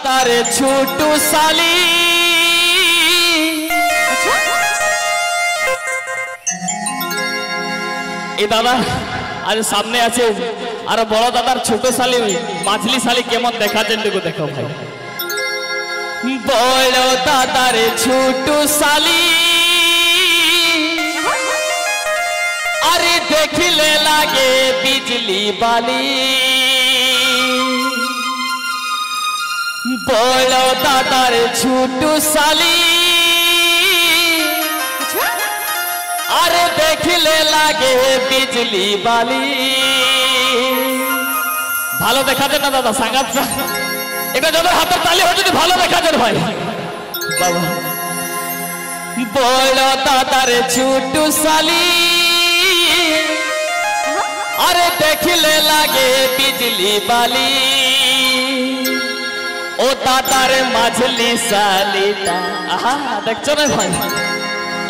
तारे छोटू साली ए दादा आज सामने আছে আর বড় দাদার ছোট শালি মাছলি শালি কেমন দেখাচ্ছেন দেখো ভাই বড় দাদার ছোট শালি আরে দেখিলে লাগে বিজলি বালি বড় দাদার ছোট শালি আরে দেখিলে লাগে বিজলি বালি ভালো দেখাতে না দাদা সাঙ্গাত এটা যাদের হাতের তালি হয় যদি ভালো দেখাতে ভাই বাবা বড় দাদার ছোট শালি আরে দেখিলে লাগে বিজলি বালি ও দাদার মাঝলি শালিটা আহা দেখছো না ভাই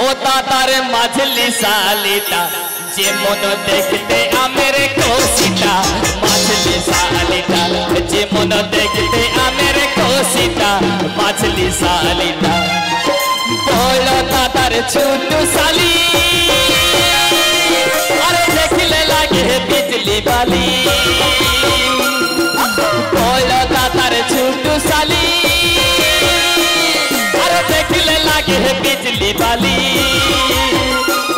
ও দাদার মাঝলি শালিটা যে মন দেখতে আমের কোসিটা মাঝলি শালিটা যে মন দেখতে আমের কোসিটা মাঝলি শালিটা বড় দাদার ছোট শালি আরে দেখিলে লাগে বিজলি বালি বড় দাদার ছোট শালি আরে দেখিলে লাগে বিজলি বালি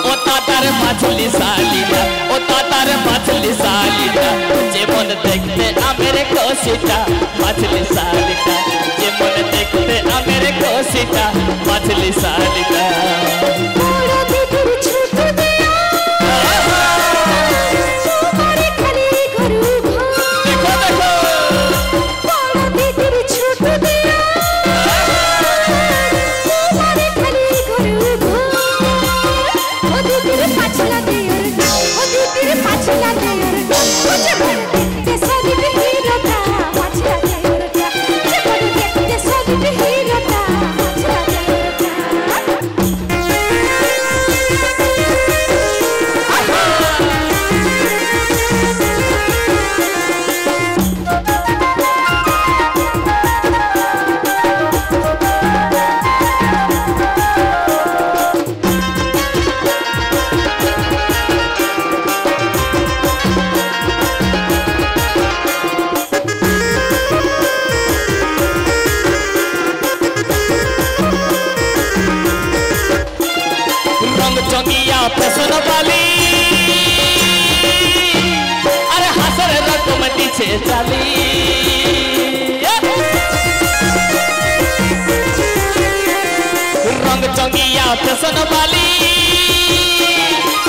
ও দাদার মাছলি শালিটা ও দাদার মাছলি শালিটা যেমন দেখতে আমের কোসিটা মাছলি শালিটা যেমন দেখতে আমের কোসিটা মাছলি শালিটা अरे हसर रकम पीछे चली रंग चंगिया फैशन वाली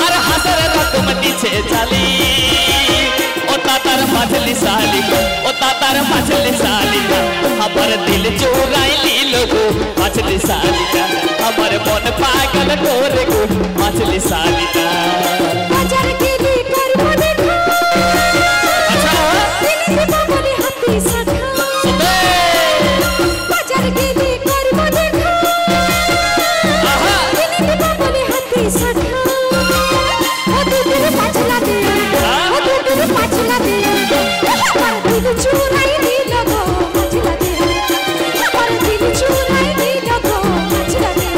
अरे हसर रकम पीछे चली ओ तातर मछली साली ओ तातर मछली साली हमार दिल चोराई लोगो मछली साली का हमार मन पागल गोरे को मछली साली का बाजार के लिए कर मने खा अच्छा दिल से बोले हाथी सखा बाजार के लिए कर मने खा आहा दिल से बोले हाथी सखा ओ तेरे पाछला दे ओ तेरे पाछला दे हमार दिल चुराई दी लगो मछला दे हमार दिल चुराई दी लगो मछला दे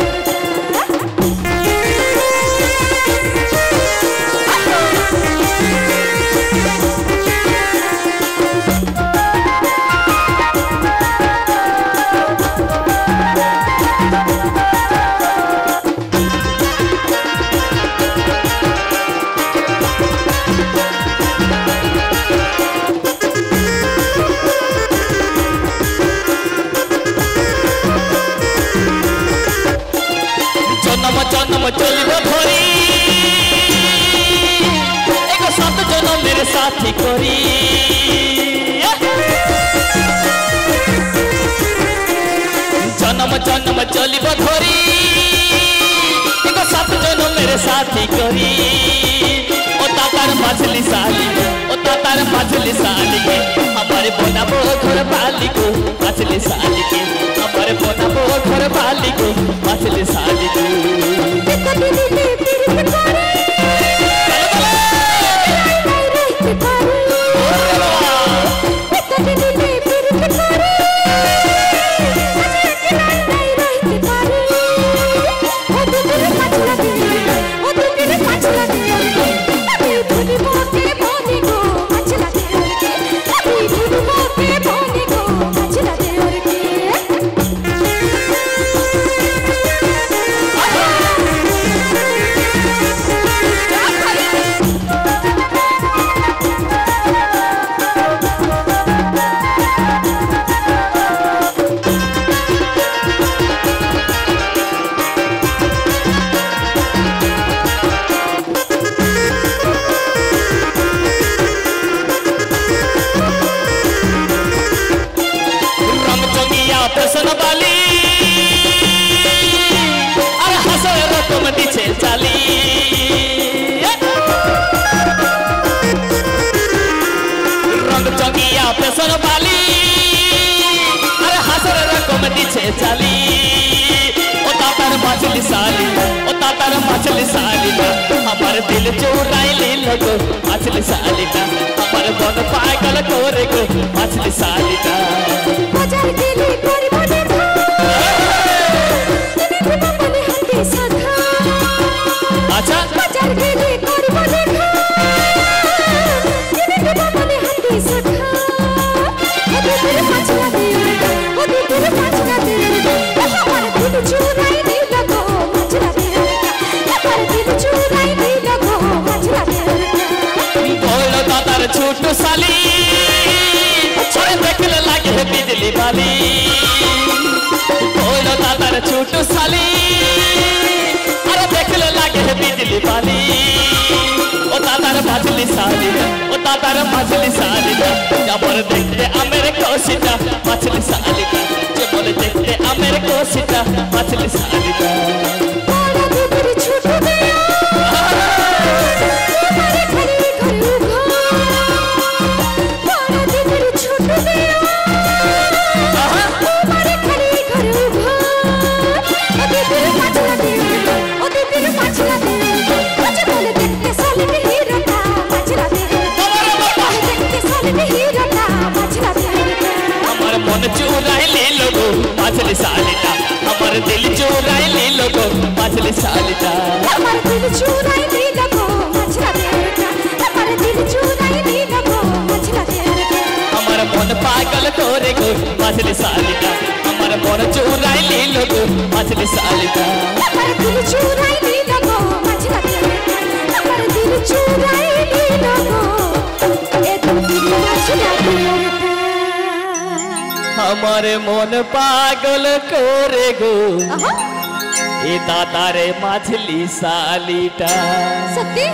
जन्म चलिब धरी एक सात जन्म मेरे साथी करी जन्म जन्म चलिब धरी एक सात जन्म मेरे साथी करी ओ तातार मछली साली ओ तातार मछली साली के हमारे बनाबो घर बाली को मछली साली के हमारे बनाबो घर बाली को मछली साली को ফ্যাশন বালি আর হাসার রকম দিছে চালি রং চঙ্গিয়া ফ্যাশন বালি আর হাসার রকম দিছে চালি ও তাতার মাছলি সালি ও তাতার মাছলি সালিটা আমার দিল চোরাইলি লগো মাছলি সালিটা আমার মন পাগল করে গো মাছলি সালিটা বাজার গেলে করি মনে বলে হাতে সাধা আচ্ছা বাজার গেলে করি মনে বলে হাতে সাধা ওদের পাছলা দে ওদের পাছলা দে আমার দিল চুরাই দিল গো মাছলা দে আমার দিল চুরাই দিল গো মাছলা দে বড় দাদার ছোট সালি ছোট দেখলে লাগে বিজলি বালি বড় দাদার ছোট সালি আর দেখলে লাগে বিজলি বালি ও দাদার মাছলি সালিটা ও দাদার মাছলি সালিটা যেমন দেখতে আমের কষিটা মাছলি সালিটা যেমন দেখতে আমের কষিটা মাছলি সালিটা বড় দিদির ছোট মেয়ে তোমারে খালি ঘরে উঘা বড় দিদির ছোট মেয়ে তোমারে খালি ঘরে উঘা ওদের পাছলা দে ওদের পাছলা দে আজ বলে দেখতে সালিতে হিরোটা পাছলা দে বলে দেখতে সালিতে হিরোটা পাছলা দে আমার মন চুরাইলি লোগো মাছলি সালিটা আমার দিল চুরাইলি লোগো মাছলি সালিটা আমার দিল চুরাই দিল গো মাছলা দে আমার দিল চুরাই দিল গো মাছলা দে আমার মন পাগল করে গো মাছলি সালিটা আমার মন চুরাইলি লোগো মাছলি সালিটা আমার দিল চুরাই দিল গো মাছলা দে আমার দিল চুরাই দিল গো এ দুদিন মাছলা দে আমার মন পাগল করে গো আহা এ দাদারে মাছলি সালিটা সত্যি